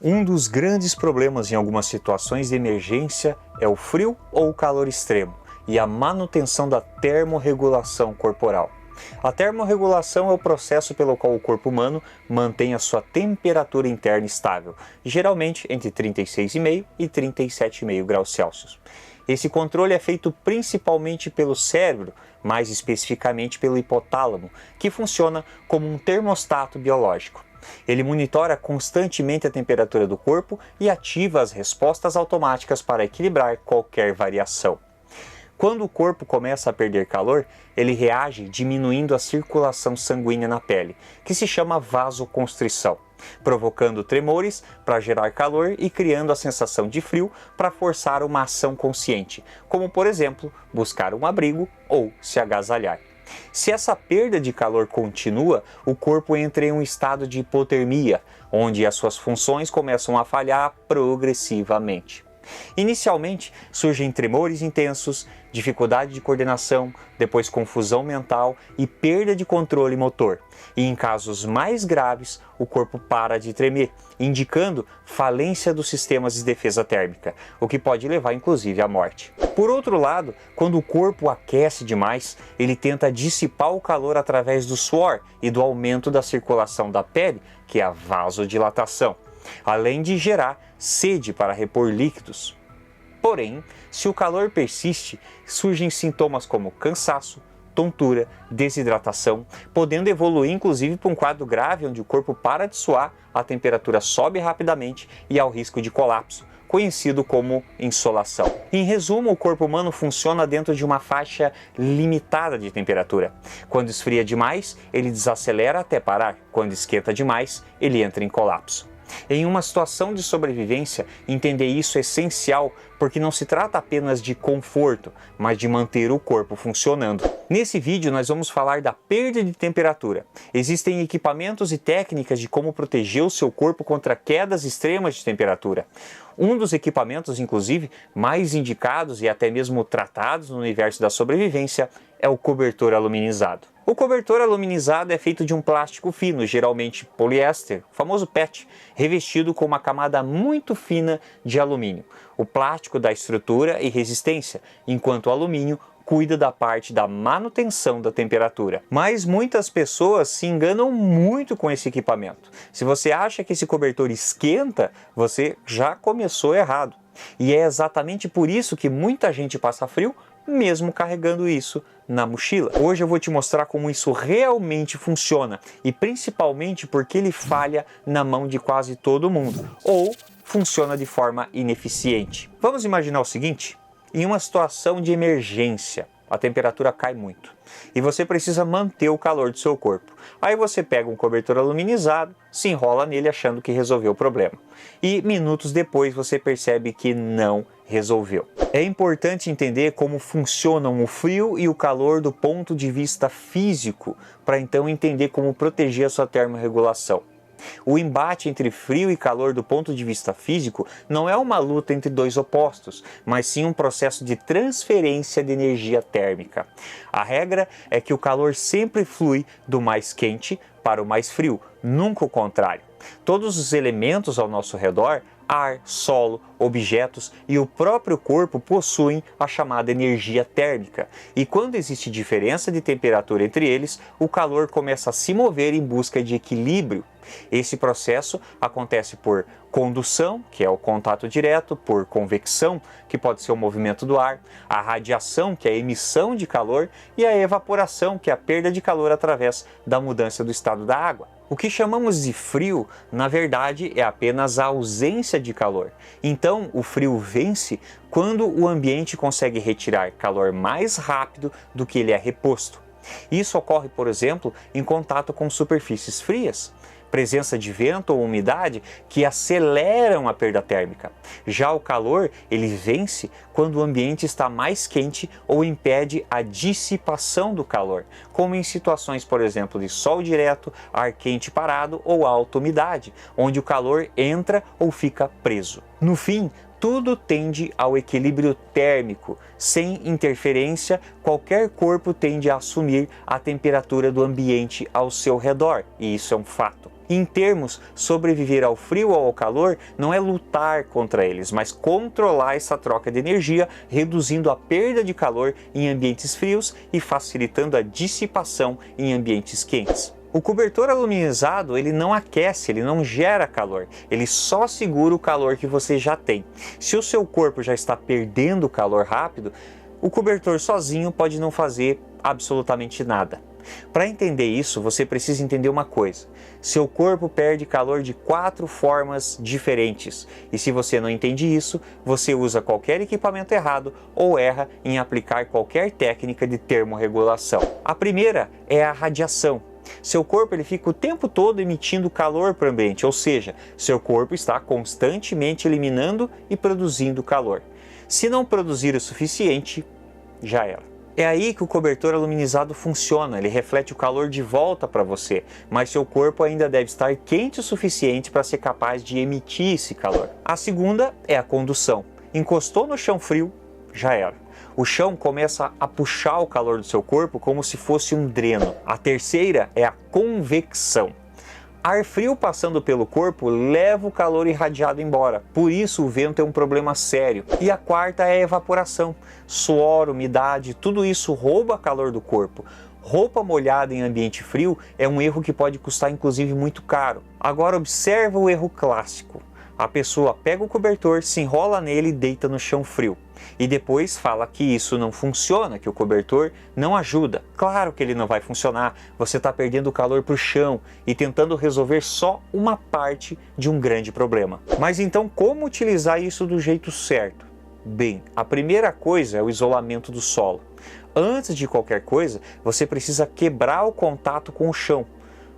Um dos grandes problemas em algumas situações de emergência é o frio ou o calor extremo e a manutenção da termorregulação corporal. A termorregulação é o processo pelo qual o corpo humano mantém a sua temperatura interna estável, geralmente entre 36,5 e 37,5 graus Celsius. Esse controle é feito principalmente pelo cérebro, mais especificamente pelo hipotálamo, que funciona como um termostato biológico. Ele monitora constantemente a temperatura do corpo e ativa as respostas automáticas para equilibrar qualquer variação. Quando o corpo começa a perder calor, ele reage diminuindo a circulação sanguínea na pele, que se chama vasoconstrição, provocando tremores para gerar calor e criando a sensação de frio para forçar uma ação consciente, como por exemplo, buscar um abrigo ou se agasalhar. Se essa perda de calor continua, o corpo entra em um estado de hipotermia, onde as suas funções começam a falhar progressivamente. Inicialmente, surgem tremores intensos, dificuldade de coordenação, depois confusão mental e perda de controle motor. E em casos mais graves, o corpo para de tremer, indicando falência dos sistemas de defesa térmica, o que pode levar inclusive à morte. Por outro lado, quando o corpo aquece demais, ele tenta dissipar o calor através do suor e do aumento da circulação da pele, que é a vasodilatação, além de gerar sede para repor líquidos. Porém, se o calor persiste, surgem sintomas como cansaço, tontura, desidratação, podendo evoluir inclusive para um quadro grave onde o corpo para de suar, a temperatura sobe rapidamente e há o risco de colapso, conhecido como insolação. Em resumo, o corpo humano funciona dentro de uma faixa limitada de temperatura. Quando esfria demais, ele desacelera até parar. Quando esquenta demais, ele entra em colapso. Em uma situação de sobrevivência, entender isso é essencial porque não se trata apenas de conforto, mas de manter o corpo funcionando. Nesse vídeo nós vamos falar da perda de temperatura. Existem equipamentos e técnicas de como proteger o seu corpo contra quedas extremas de temperatura. Um dos equipamentos, inclusive, mais indicados e até mesmo tratados no universo da sobrevivência é o cobertor aluminizado. O cobertor aluminizado é feito de um plástico fino, geralmente poliéster, o famoso PET, revestido com uma camada muito fina de alumínio. O plástico dá estrutura e resistência, enquanto o alumínio cuida da parte da manutenção da temperatura. Mas muitas pessoas se enganam muito com esse equipamento. Se você acha que esse cobertor esquenta, você já começou errado. E é exatamente por isso que muita gente passa frio, mesmo carregando isso na mochila. Hoje eu vou te mostrar como isso realmente funciona e principalmente porque ele falha na mão de quase todo mundo ou funciona de forma ineficiente. Vamos imaginar o seguinte: em uma situação de emergência, a temperatura cai muito e você precisa manter o calor do seu corpo. Aí você pega um cobertor aluminizado, se enrola nele achando que resolveu o problema. E minutos depois você percebe que não resolveu. É importante entender como funcionam o frio e o calor do ponto de vista físico, para então entender como proteger a sua termorregulação. O embate entre frio e calor do ponto de vista físico não é uma luta entre dois opostos, mas sim um processo de transferência de energia térmica. A regra é que o calor sempre flui do mais quente para o mais frio, nunca o contrário. Todos os elementos ao nosso redor, ar, solo, objetos e o próprio corpo possuem a chamada energia térmica. E quando existe diferença de temperatura entre eles, o calor começa a se mover em busca de equilíbrio. Esse processo acontece por condução, que é o contato direto, por convecção, que pode ser o movimento do ar, a radiação, que é a emissão de calor, e a evaporação, que é a perda de calor através da mudança do estado da água. O que chamamos de frio, na verdade, é apenas a ausência de calor. Então, o frio vence quando o ambiente consegue retirar calor mais rápido do que ele é reposto. Isso ocorre, por exemplo, em contato com superfícies frias, presença de vento ou umidade que aceleram a perda térmica. Já o calor, ele vence quando o ambiente está mais quente ou impede a dissipação do calor, como em situações, por exemplo, de sol direto, ar quente parado ou alta umidade, onde o calor entra ou fica preso. No fim, tudo tende ao equilíbrio térmico. Sem interferência, qualquer corpo tende a assumir a temperatura do ambiente ao seu redor, e isso é um fato. Em termos, sobreviver ao frio ou ao calor não é lutar contra eles, mas controlar essa troca de energia, reduzindo a perda de calor em ambientes frios e facilitando a dissipação em ambientes quentes. O cobertor aluminizado, ele não aquece, ele não gera calor, ele só segura o calor que você já tem. Se o seu corpo já está perdendo calor rápido, o cobertor sozinho pode não fazer absolutamente nada. Para entender isso, você precisa entender uma coisa: seu corpo perde calor de 4 formas diferentes, e se você não entende isso, você usa qualquer equipamento errado ou erra em aplicar qualquer técnica de termorregulação. A primeira é a radiação. Seu corpo ele fica o tempo todo emitindo calor para o ambiente, ou seja, seu corpo está constantemente eliminando e produzindo calor. Se não produzir o suficiente, já era. É aí que o cobertor aluminizado funciona, ele reflete o calor de volta para você, mas seu corpo ainda deve estar quente o suficiente para ser capaz de emitir esse calor. A segunda é a condução. Encostou no chão frio, já era. O chão começa a puxar o calor do seu corpo como se fosse um dreno. A terceira é a convecção. Ar frio passando pelo corpo leva o calor irradiado embora, por isso o vento é um problema sério. E a quarta é a evaporação. Suor, umidade, tudo isso rouba calor do corpo. Roupa molhada em ambiente frio é um erro que pode custar inclusive muito caro. Agora observa o erro clássico. A pessoa pega o cobertor, se enrola nele e deita no chão frio. E depois fala que isso não funciona, que o cobertor não ajuda. Claro que ele não vai funcionar, você está perdendo calor para o chão e tentando resolver só uma parte de um grande problema. Mas então como utilizar isso do jeito certo? Bem, a primeira coisa é o isolamento do solo. Antes de qualquer coisa, você precisa quebrar o contato com o chão.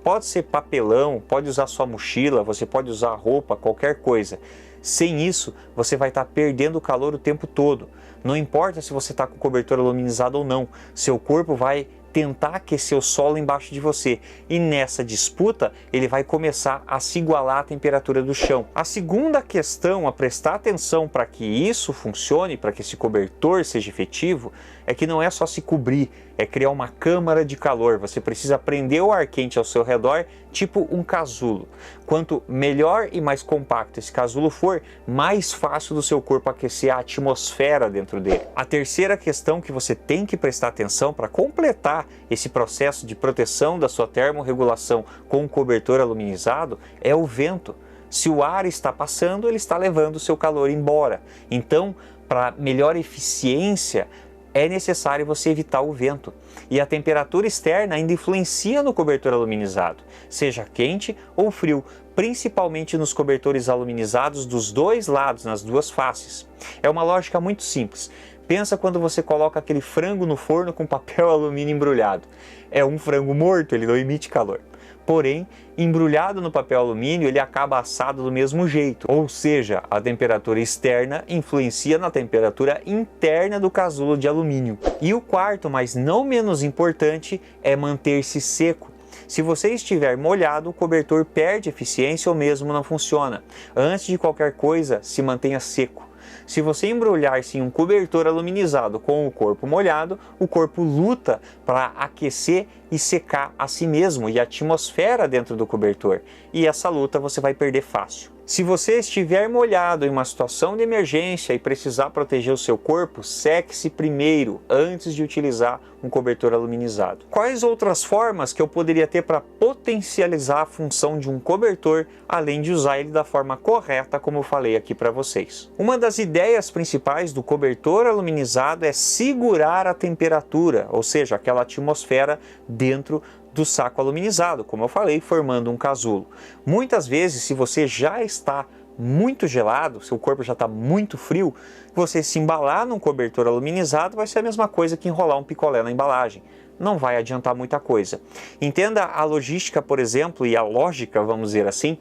Pode ser papelão, pode usar sua mochila, você pode usar roupa, qualquer coisa. Sem isso, você vai estar perdendo calor o tempo todo. Não importa se você está com o cobertor aluminizado ou não, seu corpo vai tentar aquecer o solo embaixo de você. E nessa disputa, ele vai começar a se igualar à temperatura do chão. A segunda questão a prestar atenção para que isso funcione, para que esse cobertor seja efetivo, é que não é só se cobrir, é criar uma câmara de calor. Você precisa prender o ar quente ao seu redor, tipo um casulo. Quanto melhor e mais compacto esse casulo for, mais fácil do seu corpo aquecer a atmosfera dentro dele. A terceira questão que você tem que prestar atenção para completar esse processo de proteção da sua termorregulação com um cobertor aluminizado é o vento. Se o ar está passando, ele está levando o seu calor embora. Então, para melhor eficiência, é necessário você evitar o vento. E a temperatura externa ainda influencia no cobertor aluminizado, seja quente ou frio, principalmente nos cobertores aluminizados dos dois lados, nas duas faces. É uma lógica muito simples. Pensa quando você coloca aquele frango no forno com papel alumínio embrulhado. É um frango morto, ele não emite calor. Porém, embrulhado no papel alumínio, ele acaba assado do mesmo jeito. Ou seja, a temperatura externa influencia na temperatura interna do casulo de alumínio. E o quarto, mas não menos importante, é manter-se seco. Se você estiver molhado, o cobertor perde eficiência ou mesmo não funciona. Antes de qualquer coisa, se mantenha seco. Se você embrulhar-se em um cobertor aluminizado com o corpo molhado, o corpo luta para aquecer e secar a si mesmo e a atmosfera dentro do cobertor. E essa luta você vai perder fácil. Se você estiver molhado em uma situação de emergência e precisar proteger o seu corpo, seque-se primeiro, antes de utilizar um cobertor aluminizado. Quais outras formas que eu poderia ter para potencializar a função de um cobertor, além de usar ele da forma correta, como eu falei aqui para vocês? Uma das ideias principais do cobertor aluminizado é segurar a temperatura, ou seja, aquela atmosfera dentro do saco aluminizado, como eu falei, formando um casulo. Muitas vezes, se você já está muito gelado, seu corpo já está muito frio, você se embalar num cobertor aluminizado vai ser a mesma coisa que enrolar um picolé na embalagem. Não vai adiantar muita coisa. Entenda a logística, por exemplo, e a lógica, vamos dizer assim,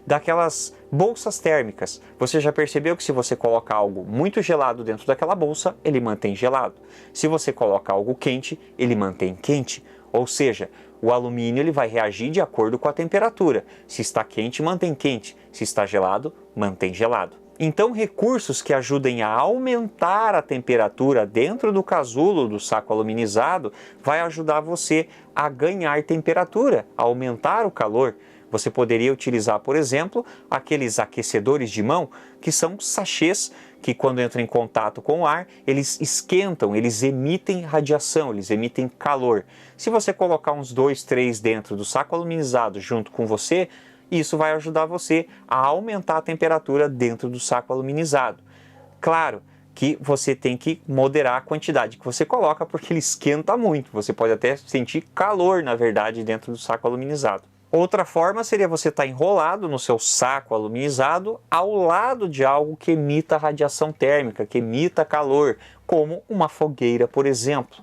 daquelas bolsas térmicas. Você já percebeu que se você coloca algo muito gelado dentro daquela bolsa, ele mantém gelado. Se você coloca algo quente, ele mantém quente. Ou seja, o alumínio ele vai reagir de acordo com a temperatura. Se está quente, mantém quente. Se está gelado, mantém gelado. Então, recursos que ajudem a aumentar a temperatura dentro do casulo do saco aluminizado vai ajudar você a ganhar temperatura, a aumentar o calor. Você poderia utilizar, por exemplo, aqueles aquecedores de mão, que são sachês que quando entram em contato com o ar, eles esquentam, eles emitem radiação, eles emitem calor. Se você colocar uns 2, 3 dentro do saco aluminizado junto com você, isso vai ajudar você a aumentar a temperatura dentro do saco aluminizado. Claro que você tem que moderar a quantidade que você coloca, porque ele esquenta muito. Você pode até sentir calor, na verdade, dentro do saco aluminizado. Outra forma seria você estar enrolado no seu saco aluminizado ao lado de algo que emita radiação térmica, que emita calor, como uma fogueira, por exemplo.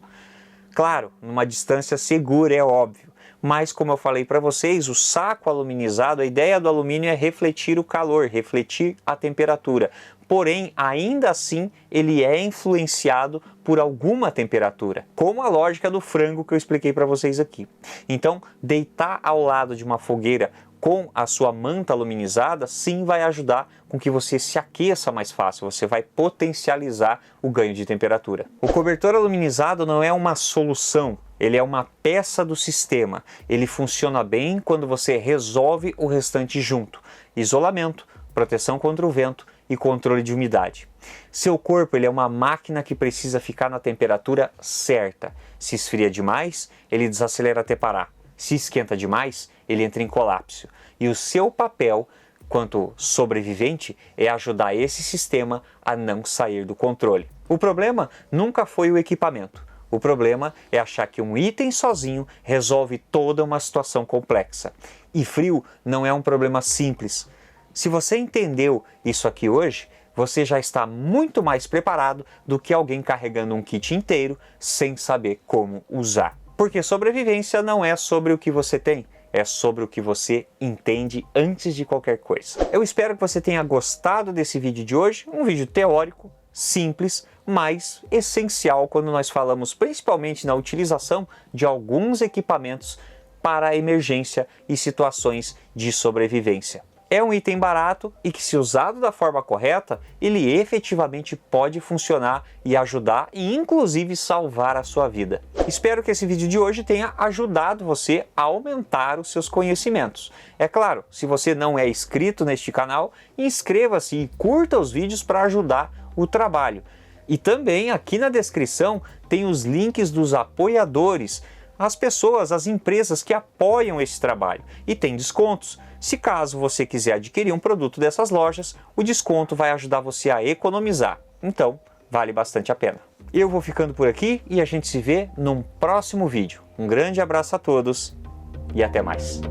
Claro, numa distância segura, é óbvio. Mas, como eu falei para vocês, o saco aluminizado, a ideia do alumínio é refletir o calor, refletir a temperatura. Porém, ainda assim, ele é influenciado por alguma temperatura, como a lógica do frango que eu expliquei para vocês aqui. Então, deitar ao lado de uma fogueira com a sua manta aluminizada, sim, vai ajudar com que você se aqueça mais fácil, você vai potencializar o ganho de temperatura. O cobertor aluminizado não é uma solução, ele é uma peça do sistema. Ele funciona bem quando você resolve o restante junto: isolamento, proteção contra o vento e controle de umidade. Seu corpo ele é uma máquina que precisa ficar na temperatura certa. Se esfria demais, ele desacelera até parar. Se esquenta demais, ele entra em colapso. E o seu papel, quanto sobrevivente, é ajudar esse sistema a não sair do controle. O problema nunca foi o equipamento. O problema é achar que um item sozinho resolve toda uma situação complexa. E frio não é um problema simples. Se você entendeu isso aqui hoje, você já está muito mais preparado do que alguém carregando um kit inteiro sem saber como usar. Porque sobrevivência não é sobre o que você tem, é sobre o que você entende antes de qualquer coisa. Eu espero que você tenha gostado desse vídeo de hoje, um vídeo teórico, simples, mas essencial quando nós falamos principalmente na utilização de alguns equipamentos para emergência e situações de sobrevivência. É um item barato e que, se usado da forma correta, ele efetivamente pode funcionar e ajudar e inclusive salvar a sua vida. Espero que esse vídeo de hoje tenha ajudado você a aumentar os seus conhecimentos. É claro, se você não é inscrito neste canal, inscreva-se e curta os vídeos para ajudar o trabalho. E também aqui na descrição tem os links dos apoiadores, as pessoas, as empresas que apoiam esse trabalho, e tem descontos. Se caso você quiser adquirir um produto dessas lojas, o desconto vai ajudar você a economizar. Então, vale bastante a pena. Eu vou ficando por aqui e a gente se vê num próximo vídeo. Um grande abraço a todos e até mais.